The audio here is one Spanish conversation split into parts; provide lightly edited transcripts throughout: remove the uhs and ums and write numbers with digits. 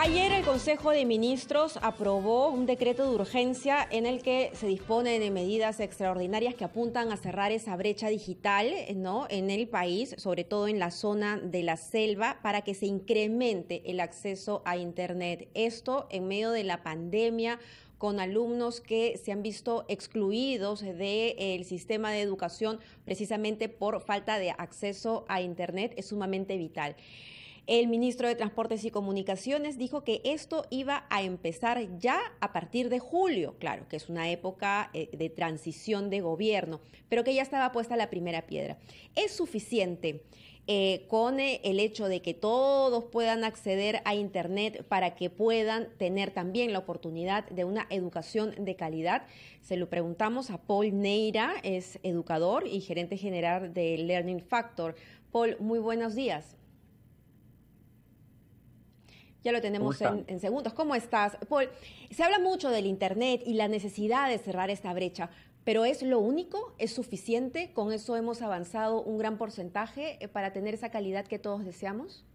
Ayer el Consejo de Ministros aprobó un decreto de urgencia en el que se disponen de medidas extraordinarias que apuntan a cerrar esa brecha digital, ¿no?, en el país, sobre todo en la zona de la selva, para que se incremente el acceso a Internet. Esto en medio de la pandemia, con alumnos que se han visto excluidos del sistema de educación precisamente por falta de acceso a Internet, es sumamente vital. El ministro de Transportes y Comunicaciones dijo que esto iba a empezar ya a partir de julio, claro, que es una época de transición de gobierno, pero que ya estaba puesta la primera piedra. ¿Es suficiente con el hecho de que todos puedan acceder a Internet para que puedan tener también la oportunidad de una educación de calidad? Se lo preguntamos a Paul Neira, es educador y gerente general de Learning Factor. Paul, muy buenos días. Ya lo tenemos en segundos. ¿Cómo estás, Paul? Se habla mucho del Internet y la necesidad de cerrar esta brecha, pero ¿es lo único? ¿Es suficiente? ¿Con eso hemos avanzado un gran porcentaje para tener esa calidad que todos deseamos?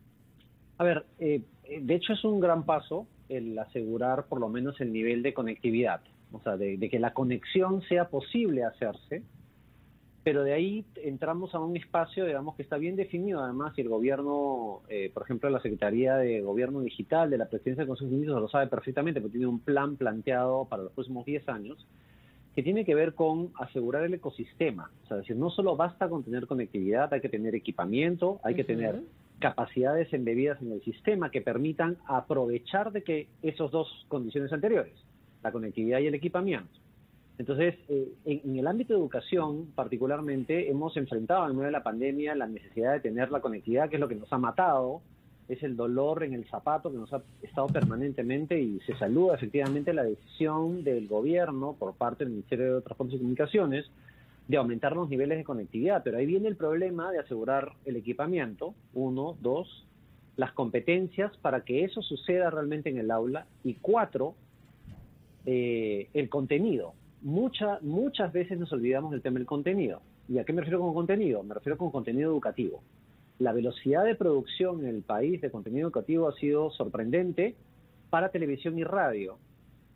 A ver, de hecho es un gran paso el asegurar por lo menos el nivel de conectividad, o sea, de que la conexión sea posible hacerse, pero de ahí entramos a un espacio, digamos, que está bien definido, además, y el gobierno, por ejemplo, la Secretaría de Gobierno Digital de la Presidencia del Consejo de Ministros lo sabe perfectamente, porque tiene un plan planteado para los próximos 10 años, que tiene que ver con asegurar el ecosistema. O sea, es decir, no solo basta con tener conectividad, hay que tener equipamiento, hay que tener capacidades embebidas en el sistema que permitan aprovechar de que esas dos condiciones anteriores, la conectividad y el equipamiento. Entonces, en el ámbito de educación, particularmente, hemos enfrentado en medio de la pandemia la necesidad de tener la conectividad, que es lo que nos ha matado, es el dolor en el zapato que nos ha estado permanentemente, y se saluda efectivamente la decisión del gobierno por parte del Ministerio de Transportes y Comunicaciones de aumentar los niveles de conectividad. Pero ahí viene el problema de asegurar el equipamiento, 1, 2, las competencias para que eso suceda realmente en el aula, y 4, el contenido. Muchas veces nos olvidamos del tema del contenido. ¿Y a qué me refiero con contenido? Me refiero con contenido educativo. La velocidad de producción en el país de contenido educativo ha sido sorprendente para televisión y radio,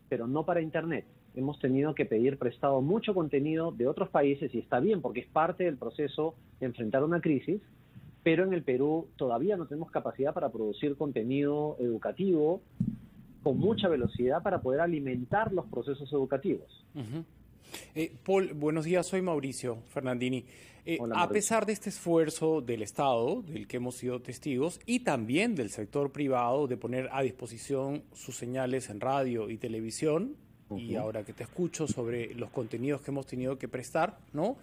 pero no para Internet. Hemos tenido que pedir prestado mucho contenido de otros países, y está bien porque es parte del proceso de enfrentar una crisis, pero en el Perú todavía no tenemos capacidad para producir contenido educativo con mucha velocidad para poder alimentar los procesos educativos. Paul, buenos días, soy Mauricio Fernandini. Hola, a pesar de este esfuerzo del Estado, del que hemos sido testigos, y también del sector privado de poner a disposición sus señales en radio y televisión, y ahora que te escucho sobre los contenidos que hemos tenido que prestar, ¿no?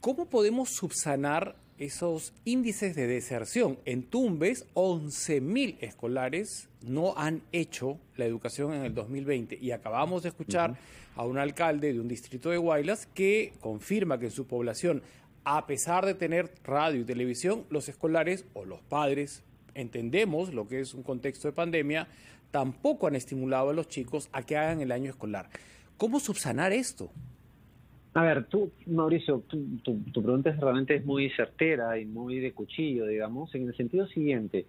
¿Cómo podemos subsanar esos índices de deserción? En Tumbes, 11.000 escolares no han hecho la educación en el 2020, y acabamos de escuchar a un alcalde de un distrito de Huaylas que confirma que en su población, a pesar de tener radio y televisión, los escolares o los padres, entendemos lo que es un contexto de pandemia, tampoco han estimulado a los chicos a que hagan el año escolar. ¿Cómo subsanar esto? A ver, Mauricio, tu pregunta realmente es muy certera y muy de cuchillo, digamos, en el sentido siguiente.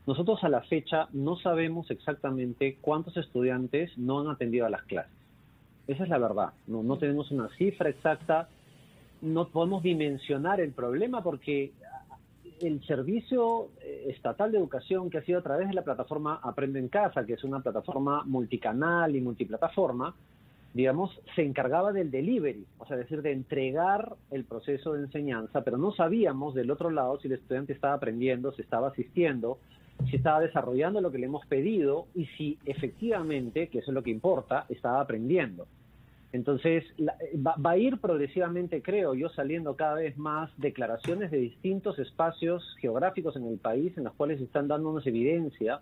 Nosotros a la fecha no sabemos exactamente cuántos estudiantes no han atendido a las clases. Esa es la verdad. No tenemos una cifra exacta, no podemos dimensionar el problema, porque el servicio estatal de educación, que ha sido a través de la plataforma Aprende en Casa, que es una plataforma multicanal y multiplataforma, digamos, se encargaba del delivery, o sea, es decir, de entregar el proceso de enseñanza, pero no sabíamos del otro lado si el estudiante estaba aprendiendo, si estaba asistiendo, si estaba desarrollando lo que le hemos pedido, y si efectivamente, que eso es lo que importa, estaba aprendiendo. Entonces, va a ir progresivamente, creo yo, saliendo cada vez más declaraciones de distintos espacios geográficos en el país, en los cuales se están dándonos evidencia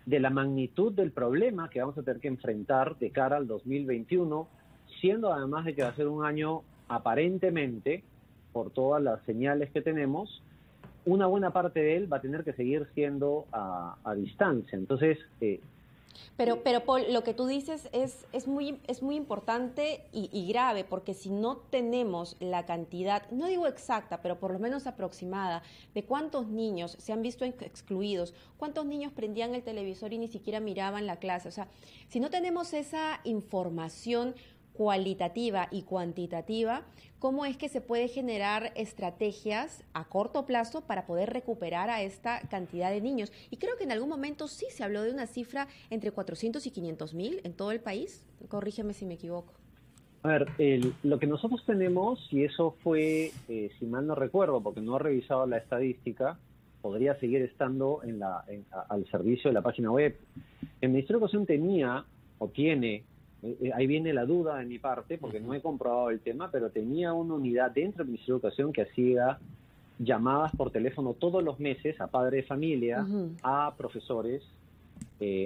de la magnitud del problema que vamos a tener que enfrentar de cara al 2021, siendo además de que va a ser un año aparentemente, por todas las señales que tenemos, una buena parte de él va a tener que seguir siendo a distancia. Entonces, Pero Paul, lo que tú dices es muy importante y grave, porque si no tenemos la cantidad, no digo exacta, pero por lo menos aproximada, de cuántos niños se han visto excluidos, cuántos niños prendían el televisor y ni siquiera miraban la clase. O sea, si no tenemos esa información cualitativa y cuantitativa, ¿cómo es que se puede generar estrategias a corto plazo para poder recuperar a esta cantidad de niños? Y creo que en algún momento sí se habló de una cifra entre 400 y 500 mil en todo el país. Corrígeme si me equivoco. A ver, lo que nosotros tenemos, y eso fue, si mal no recuerdo, porque no he revisado la estadística, podría seguir estando al servicio de la página web. El Ministerio de Educación tenía, o tiene, ahí viene la duda de mi parte, porque no he comprobado el tema, pero tenía una unidad dentro del Ministerio de Educación que hacía llamadas por teléfono todos los meses a padres de familia, a profesores,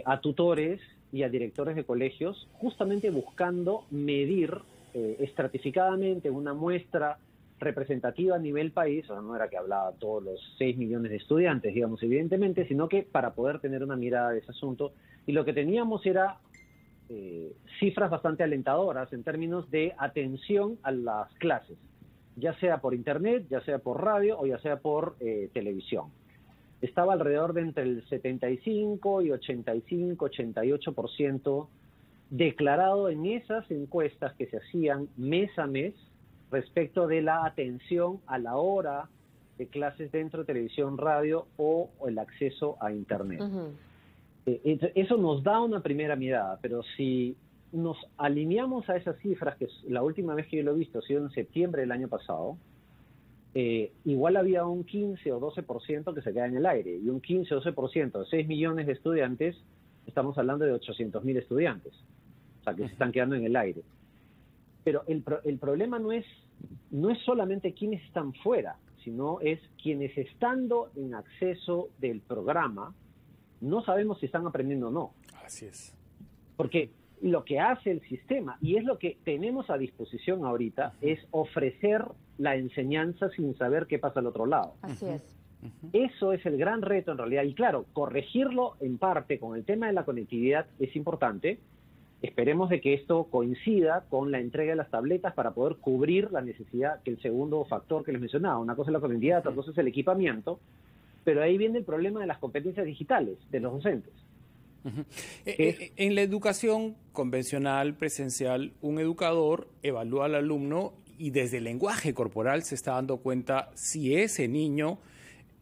a tutores y a directores de colegios, justamente buscando medir estratificadamente una muestra representativa a nivel país. O sea, no era que hablaba a todos los 6 millones de estudiantes, digamos, evidentemente, sino que para poder tener una mirada de ese asunto. Y lo que teníamos era cifras bastante alentadoras en términos de atención a las clases, ya sea por internet, ya sea por radio o ya sea por televisión. Estaba alrededor de entre el 75 y 85, 88% declarado en esas encuestas que se hacían mes a mes respecto de la atención a la hora de clases dentro de televisión, radio o el acceso a internet. Eso nos da una primera mirada, pero si nos alineamos a esas cifras, que la última vez que yo lo he visto ha sido en septiembre del año pasado, igual había un 15 o 12% que se queda en el aire, y un 15 o 12% de 6 millones de estudiantes, estamos hablando de 800.000 estudiantes, o sea, que se están quedando en el aire. Pero el problema no es solamente quienes están fuera, sino es quienes estando en acceso del programa, no sabemos si están aprendiendo o no. Así es. Porque lo que hace el sistema, y es lo que tenemos a disposición ahorita, es ofrecer la enseñanza sin saber qué pasa al otro lado. Así es. Eso es el gran reto en realidad. Y claro, corregirlo en parte con el tema de la conectividad es importante. Esperemos de que esto coincida con la entrega de las tabletas para poder cubrir la necesidad, que el segundo factor que les mencionaba. Una cosa es la conectividad, otra cosa es el equipamiento. Pero ahí viene el problema de las competencias digitales de los docentes. En la educación convencional, presencial, un educador evalúa al alumno y desde el lenguaje corporal se está dando cuenta si ese niño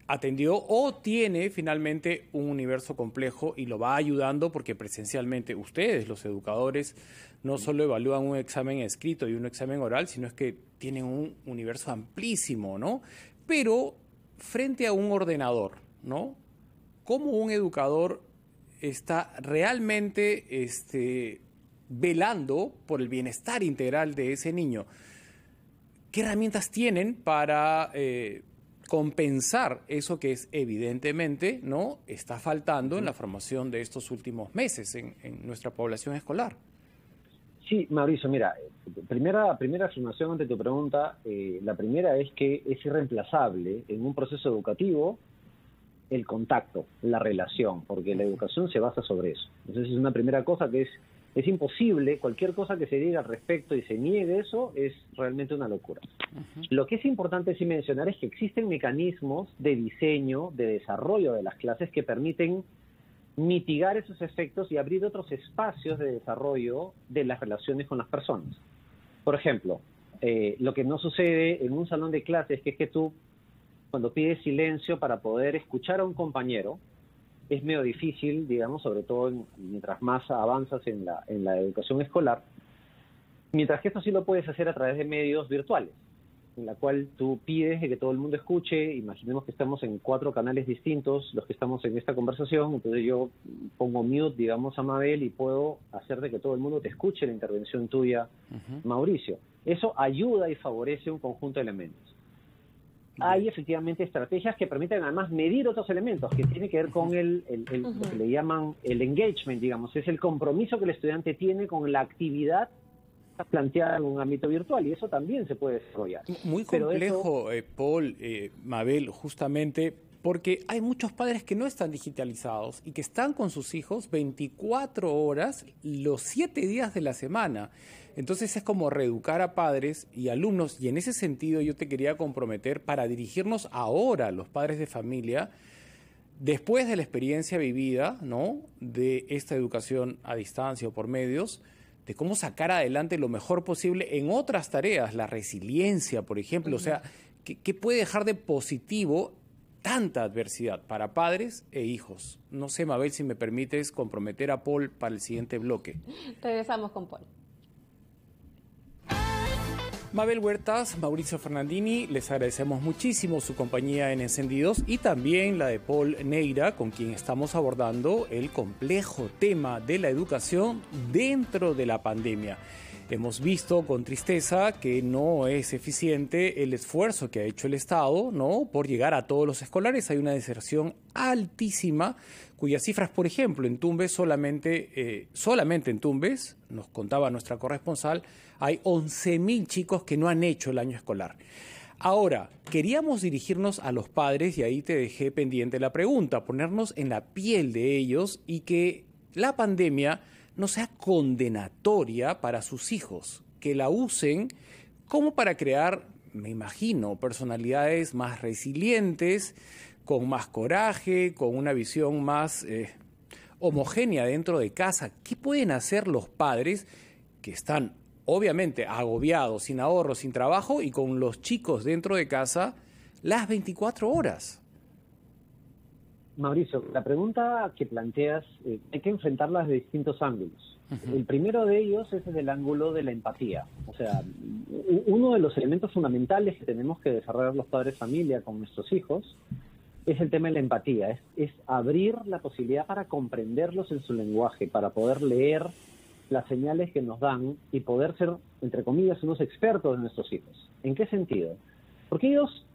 atendió o tiene finalmente un universo complejo y lo va ayudando, porque presencialmente ustedes, los educadores, no solo evalúan un examen escrito y un examen oral, sino es que tienen un universo amplísimo, ¿no? Pero frente a un ordenador, ¿no? ¿Cómo un educador está realmente velando por el bienestar integral de ese niño? ¿Qué herramientas tienen para compensar eso que es evidentemente, ¿no?, está faltando en la formación de estos últimos meses en nuestra población escolar? Sí, Mauricio, mira, primera afirmación ante tu pregunta. La primera es que es irreemplazable en un proceso educativo el contacto, la relación, porque la educación se basa sobre eso. Entonces es una primera cosa que es imposible. Cualquier cosa que se diga al respecto y se niegue eso es realmente una locura. Lo que es importante sí mencionar es que existen mecanismos de diseño, de desarrollo de las clases que permiten mitigar esos efectos y abrir otros espacios de desarrollo de las relaciones con las personas. Por ejemplo, lo que no sucede en un salón de clases es que tú, cuando pides silencio para poder escuchar a un compañero, es medio difícil, digamos, sobre todo mientras más avanzas en la educación escolar, mientras que esto sí lo puedes hacer a través de medios virtuales, en la cual tú pides de que todo el mundo escuche. Imaginemos que estamos en 4 canales distintos, los que estamos en esta conversación, entonces yo pongo mute, digamos, a Mabel, y puedo hacer de que todo el mundo te escuche la intervención tuya, Mauricio. Eso ayuda y favorece un conjunto de elementos. Hay efectivamente estrategias que permiten además medir otros elementos que tienen que ver con lo que le llaman el engagement, digamos, es el compromiso que el estudiante tiene con la actividad planteada en un ámbito virtual, y eso también se puede desarrollar. Muy complejo, Paul, Mabel, justamente porque hay muchos padres que no están digitalizados y que están con sus hijos 24 horas los 7 días de la semana. Entonces es como reeducar a padres y alumnos, y en ese sentido yo te quería comprometer para dirigirnos ahora, los padres de familia, después de la experiencia vivida, ¿no?, de esta educación a distancia o por medios, de cómo sacar adelante lo mejor posible en otras tareas, la resiliencia, por ejemplo. O sea, ¿qué puede dejar de positivo tanta adversidad para padres e hijos? No sé, Mabel, si me permites comprometer a Paul para el siguiente bloque. Regresamos con Paul. Mabel Huertas, Mauricio Fernandini, les agradecemos muchísimo su compañía en Encendidos y también la de Paul Neira, con quien estamos abordando el complejo tema de la educación dentro de la pandemia. Hemos visto con tristeza que no es eficiente el esfuerzo que ha hecho el Estado, ¿no?, por llegar a todos los escolares. Hay una deserción altísima, cuyas cifras, por ejemplo, en Tumbes, solamente en Tumbes, nos contaba nuestra corresponsal, hay 11.000 chicos que no han hecho el año escolar. Ahora, queríamos dirigirnos a los padres, y ahí te dejé pendiente la pregunta, ponernos en la piel de ellos y que la pandemia no sea condenatoria para sus hijos, que la usen como para crear, me imagino, personalidades más resilientes, con más coraje, con una visión más homogénea dentro de casa. ¿Qué pueden hacer los padres que están obviamente agobiados, sin ahorro, sin trabajo y con los chicos dentro de casa las 24 horas? Mauricio, la pregunta que planteas hay que enfrentarla desde distintos ángulos. El primero de ellos es desde el ángulo de la empatía. O sea, uno de los elementos fundamentales que tenemos que desarrollar los padres de familia con nuestros hijos es el tema de la empatía. Es abrir la posibilidad para comprenderlos en su lenguaje, para poder leer las señales que nos dan y poder ser, entre comillas, unos expertos de nuestros hijos. ¿En qué sentido? Porque ellos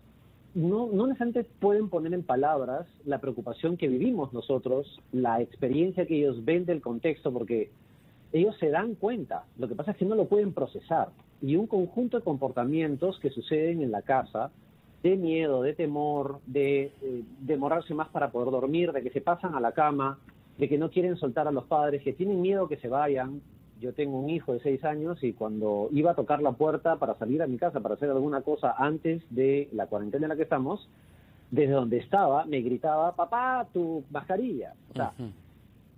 no necesariamente pueden poner en palabras la preocupación que vivimos nosotros, la experiencia que ellos ven del contexto, porque ellos se dan cuenta. Lo que pasa es que no lo pueden procesar. Y un conjunto de comportamientos que suceden en la casa, de miedo, de temor, de demorarse más para poder dormir, de que se pasan a la cama, de que no quieren soltar a los padres, que tienen miedo que se vayan. Yo tengo un hijo de 6 años y cuando iba a tocar la puerta para salir a mi casa, para hacer alguna cosa antes de la cuarentena en la que estamos, desde donde estaba me gritaba, papá, tu mascarilla. O sea,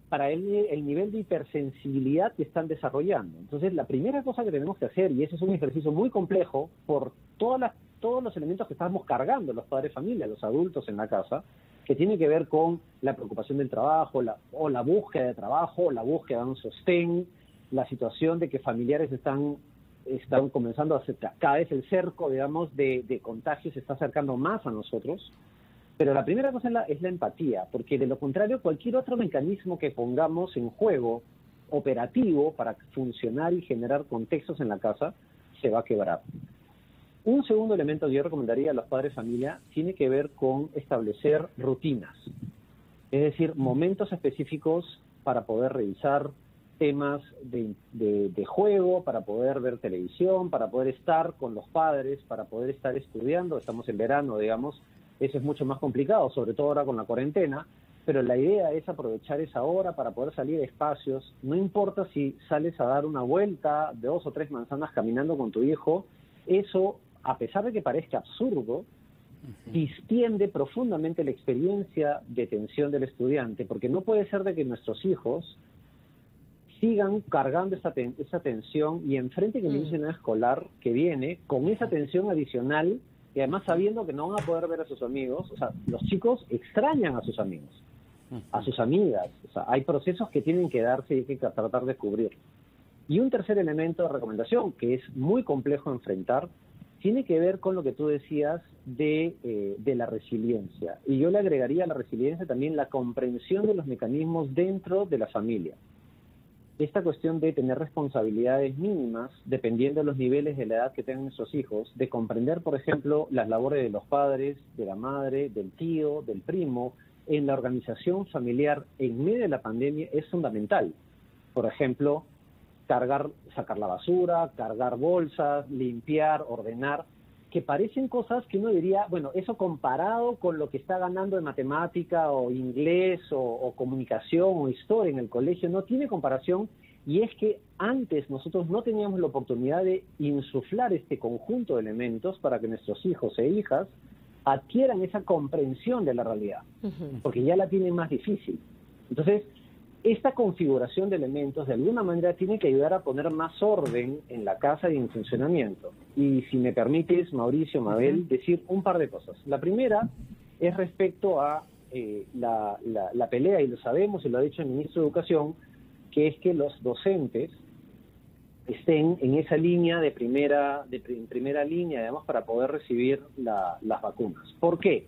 para él el nivel de hipersensibilidad que están desarrollando. Entonces, la primera cosa que tenemos que hacer, y ese es un ejercicio muy complejo por todos los elementos que estamos cargando los padres de familia, los adultos en la casa, que tiene que ver con la preocupación del trabajo, la búsqueda de trabajo, la búsqueda de un sostén, la situación de que familiares están comenzando a hacer, cada vez el cerco, digamos, de contagio se está acercando más a nosotros. Pero la primera cosa es la empatía, porque de lo contrario, cualquier otro mecanismo que pongamos en juego operativo para funcionar y generar contextos en la casa se va a quebrar. Un segundo elemento que yo recomendaría a los padres de familia tiene que ver con establecer rutinas, es decir, momentos específicos para poder revisar temas de juego, para poder ver televisión, para poder estar con los padres, para poder estar estudiando. Estamos en verano, digamos, eso es mucho más complicado, sobre todo ahora con la cuarentena, pero la idea es aprovechar esa hora para poder salir a espacios. No importa si sales a dar una vuelta de 2 o 3 manzanas caminando con tu hijo, eso, a pesar de que parezca absurdo, distiende profundamente la experiencia de tensión del estudiante, porque no puede ser de que nuestros hijos sigan cargando esa tensión y enfrenten el inicio escolar que viene con esa tensión adicional y además sabiendo que no van a poder ver a sus amigos. O sea, los chicos extrañan a sus amigos, a sus amigas. O sea, hay procesos que tienen que darse y hay que tratar de cubrir. Y un tercer elemento de recomendación, que es muy complejo enfrentar, tiene que ver con lo que tú decías de la resiliencia. Y yo le agregaría a la resiliencia también la comprensión de los mecanismos dentro de la familia. Esta cuestión de tener responsabilidades mínimas, dependiendo de los niveles de la edad que tengan nuestros hijos, de comprender, por ejemplo, las labores de los padres, de la madre, del tío, del primo, en la organización familiar en medio de la pandemia es fundamental. Por ejemplo, sacar la basura, cargar bolsas, limpiar, ordenar, que parecen cosas que uno diría, bueno, eso comparado con lo que está ganando en matemática o inglés o comunicación o historia en el colegio, no tiene comparación, y es que antes nosotros no teníamos la oportunidad de insuflar este conjunto de elementos para que nuestros hijos e hijas adquieran esa comprensión de la realidad, porque ya la tienen más difícil. Entonces, esta configuración de elementos de alguna manera tiene que ayudar a poner más orden en la casa y en funcionamiento. Y si me permites, Mauricio, Mabel, decir un par de cosas. La primera es respecto a la pelea, y lo sabemos, y lo ha dicho el ministro de Educación, que es que los docentes estén en esa línea en primera línea, además, para poder recibir las vacunas. ¿Por qué?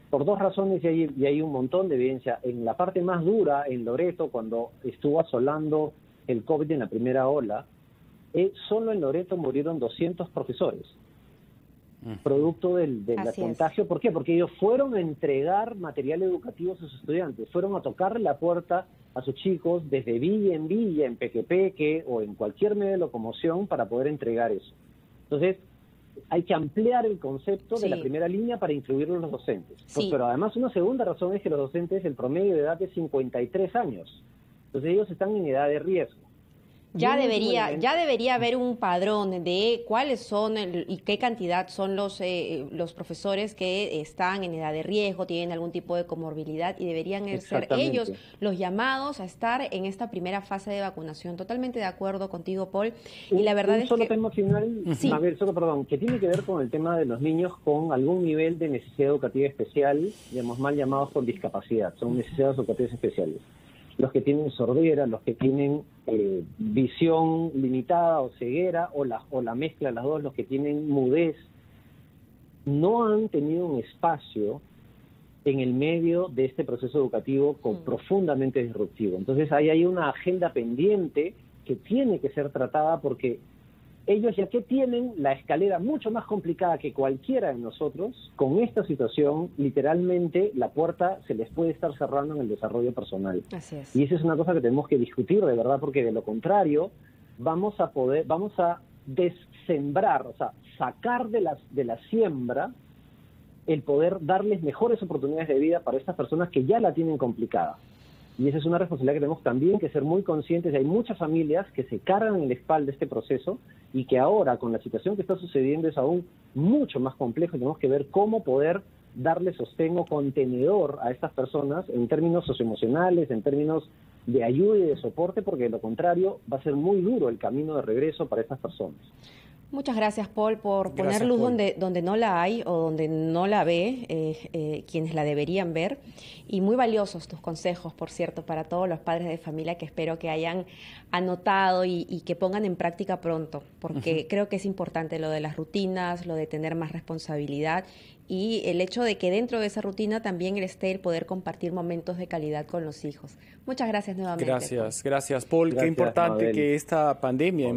Por dos razones, y hay un montón de evidencia. En la parte más dura, en Loreto, cuando estuvo asolando el COVID en la primera ola, solo en Loreto murieron 200 profesores, producto del contagio. ¿Por qué? Porque ellos fueron a entregar material educativo a sus estudiantes, fueron a tocarle la puerta a sus chicos desde villa, en Pequepeque o en cualquier medio de locomoción para poder entregar eso. Entonces, hay que ampliar el concepto de la primera línea para incluirlo en los docentes. Pues, pero además una segunda razón es que los docentes, el promedio de edad es 53 años. Entonces ellos están en edad de riesgo. Ya debería haber un padrón de cuáles son y qué cantidad son los profesores que están en edad de riesgo, tienen algún tipo de comorbilidad, y deberían ser ellos los llamados a estar en esta primera fase de vacunación. Totalmente de acuerdo contigo, Paul. Y la verdad es que... tema final, que tiene que ver con el tema de los niños con algún nivel de necesidad educativa especial, digamos, mal llamados con discapacidad, son necesidades educativas especiales. Los que tienen sordera, los que tienen visión limitada o ceguera, o la mezcla de las dos, los que tienen mudez, no han tenido un espacio en el medio de este proceso educativo profundamente disruptivo. Entonces ahí hay una agenda pendiente que tiene que ser tratada, porque ellos ya que tienen la escalera mucho más complicada que cualquiera de nosotros, con esta situación, literalmente la puerta se les puede estar cerrando en el desarrollo personal. Así es. Y esa es una cosa que tenemos que discutir, de verdad, porque de lo contrario vamos a desembrar, o sea, sacar de la siembra el poder darles mejores oportunidades de vida para estas personas que ya la tienen complicada. Y esa es una responsabilidad que tenemos también que ser muy conscientes. Hay muchas familias que se cargan en la espalda este proceso, y que ahora, con la situación que está sucediendo, es aún mucho más complejo. Tenemos que ver cómo poder darle sostén o contenedor a estas personas en términos socioemocionales, en términos de ayuda y de soporte, porque de lo contrario va a ser muy duro el camino de regreso para estas personas. Muchas gracias, Paul, por poner luz donde no la hay o donde no la ve quienes la deberían ver. Y muy valiosos tus consejos, por cierto, para todos los padres de familia, que espero que hayan anotado y que pongan en práctica pronto, porque creo que es importante lo de las rutinas, lo de tener más responsabilidad, y el hecho de que dentro de esa rutina también esté el poder compartir momentos de calidad con los hijos. Muchas gracias nuevamente. Gracias, Paul. Qué importante que esta pandemia